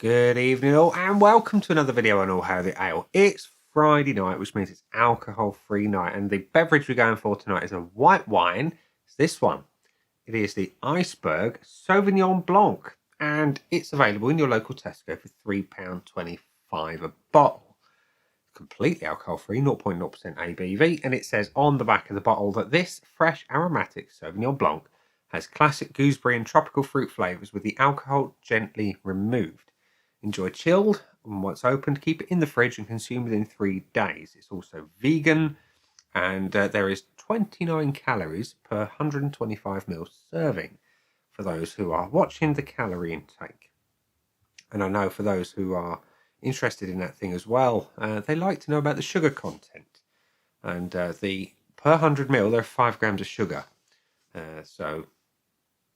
Good evening all and welcome to another video on All Hail the Ale. It's Friday night, which means it's alcohol-free night, and the beverage we're going for tonight is a white wine. It's this one. It is the Eisberg Sauvignon Blanc, and it's available in your local Tesco for £3.25 a bottle. Completely alcohol-free, 0.0% ABV, and it says on the back of the bottle that this fresh aromatic Sauvignon Blanc has classic gooseberry and tropical fruit flavours with the alcohol gently removed. Enjoy chilled, and once opened, keep it in the fridge and consume within 3 days. It's also vegan, and there is 29 calories per 125ml serving for those who are watching the calorie intake. And I know for those who are interested in that thing as well, they like to know about the sugar content. And the per 100ml, there are 5 grams of sugar. So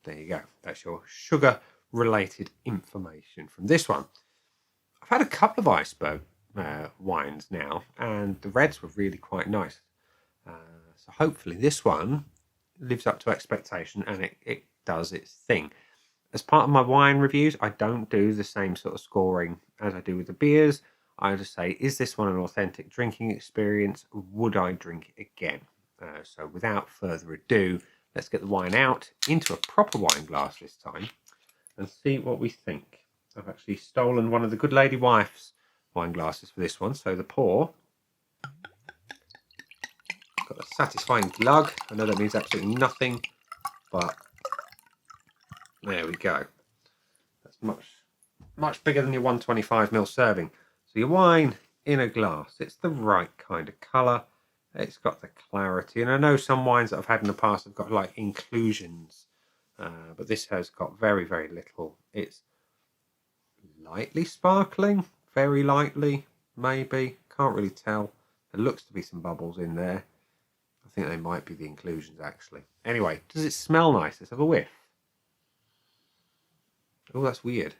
there you go. That's your sugar related information from this one. I've had a couple of Eisberg wines now, and the reds were really quite nice. So hopefully this one lives up to expectation and it does its thing. As part of my wine reviews, I don't do the same sort of scoring as I do with the beers. I just say, is this one an authentic drinking experience? Would I drink it again? So without further ado, let's get the wine out into a proper wine glass this time and see what we think. I've actually stolen one of the good lady wife's wine glasses for this one. So the pour, got a satisfying glug. I know that means absolutely nothing, but there we go. That's much bigger than your 125ml serving. So your wine in a glass, it's the right kind of colour. It's got the clarity, and I know some wines that I've had in the past have got like inclusions, but this has got very, very little. It's lightly sparkling, very lightly, maybe. Can't really tell. There looks to be some bubbles in there. I think they might be the inclusions, actually. Anyway, does it smell nice? Let's have a whiff. Oh, that's weird.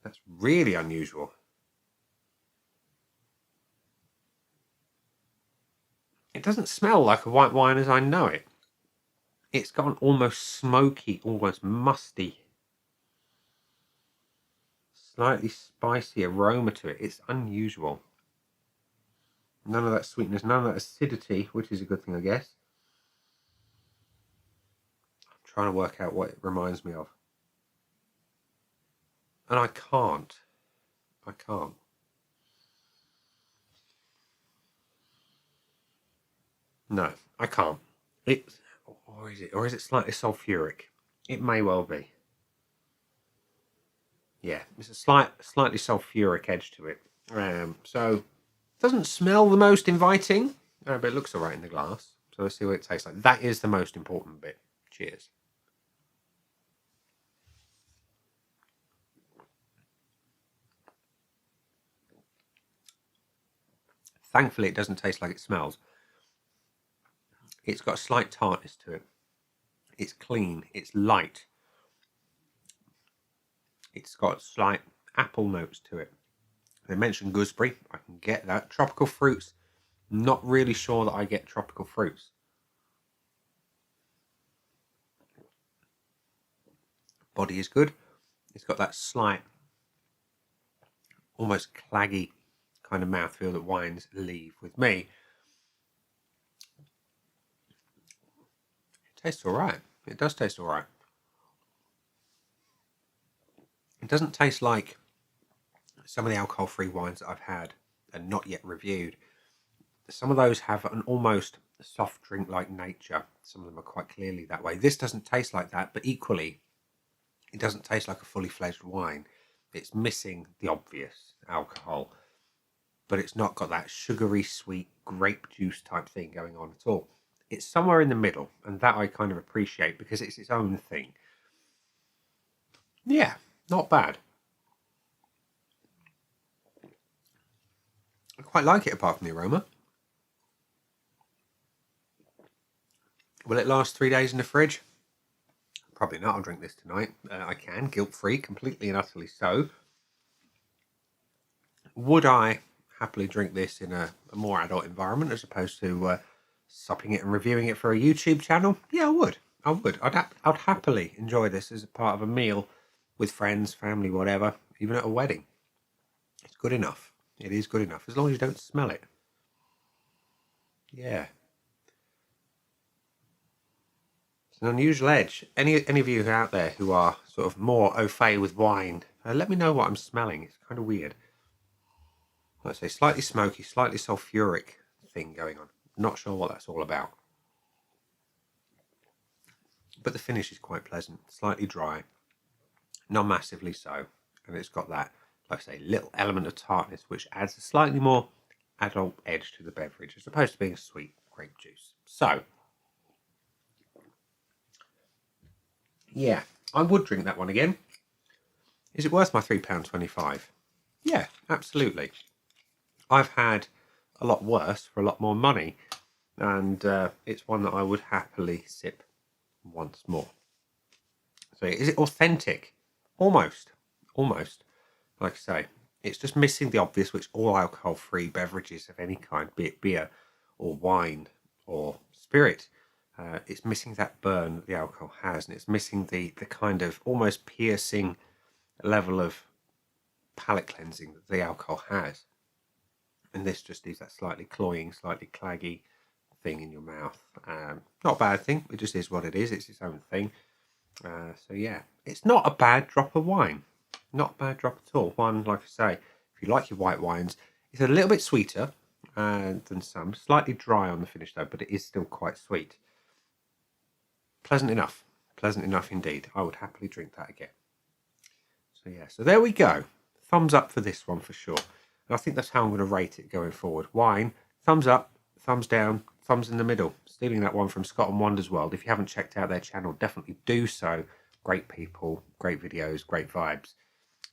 That's really unusual. It doesn't smell like a white wine as I know it. It's got an almost smoky, almost musty, slightly spicy aroma to it. It's unusual. None of that sweetness, none of that acidity, which is a good thing, I guess. I'm trying to work out what it reminds me of. And I can't. No, I can't. Or is it slightly sulfuric? It may well be. Yeah, it's a slightly sulfuric edge to it. So it doesn't smell the most inviting, but it looks all right in the glass. So let's see what it tastes like. That is the most important bit. Cheers. Thankfully, it doesn't taste like it smells. It's got a slight tartness to it. It's clean. It's light. It's got slight apple notes to it. They mentioned gooseberry. I can get that. Tropical fruits. Not really sure that I get tropical fruits. Body is good. It's got that slight, almost claggy kind of mouthfeel that wines leave with me. It tastes all right. It does taste all right. It doesn't taste like some of the alcohol-free wines that I've had and not yet reviewed. Some of those have an almost soft drink-like nature. Some of them are quite clearly that way. This doesn't taste like that, but equally, it doesn't taste like a fully fledged wine. It's missing the obvious alcohol, but it's not got that sugary, sweet grape juice type thing going on at all. It's somewhere in the middle, and that I kind of appreciate because it's its own thing. Yeah, not bad. I quite like it apart from the aroma. Will it last 3 days in the fridge? Probably not. I'll drink this tonight. I can, guilt-free, completely and utterly so. Would I happily drink this in a more adult environment as opposed to supping it and reviewing it for a YouTube channel? Yeah, I would. I would. I'd happily enjoy this as a part of a meal with friends, family, whatever, even at a wedding. It's good enough. It is good enough, as long as you don't smell it. Yeah. It's an unusual edge. Any of you out there who are sort of more au fait with wine, let me know what I'm smelling. It's kind of weird. Like I say, slightly smoky, slightly sulfuric thing going on. Not sure what that's all about. But the finish is quite pleasant, slightly dry, not massively so. And it's got that, like I say, little element of tartness, which adds a slightly more adult edge to the beverage, as opposed to being sweet grape juice. So, yeah, I would drink that one again. Is it worth my £3.25? Yeah, absolutely. I've had a lot worse for a lot more money, and it's one that I would happily sip once more. So is it authentic? Almost. Like I say, it's just missing the obvious, which all alcohol-free beverages of any kind, be it beer or wine or spirit, it's missing that burn that the alcohol has, and it's missing the kind of almost piercing level of palate cleansing that the alcohol has. And this just leaves that slightly cloying, slightly claggy thing in your mouth. Not a bad thing. It just is what it is. It's its own thing. So yeah, it's not a bad drop of wine. Not a bad drop at all. One, like I say, if you like your white wines, it's a little bit sweeter than some. Slightly dry on the finish though, but it is still quite sweet. Pleasant enough. Pleasant enough indeed. I would happily drink that again. So yeah, so there we go. Thumbs up for this one for sure. And I think that's how I'm going to rate it going forward. Wine, thumbs up, thumbs down, thumbs in the middle. Stealing that one from Scott and Wonders World. If you haven't checked out their channel, definitely do so. Great people, great videos, great vibes.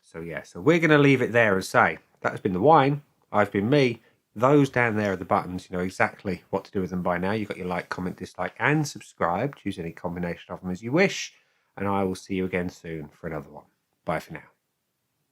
So yeah, so we're going to leave it there and say, that has been the wine. I've been me. Those down there are the buttons. You know exactly what to do with them by now. You've got your like, comment, dislike, and subscribe. Choose any combination of them as you wish. And I will see you again soon for another one. Bye for now.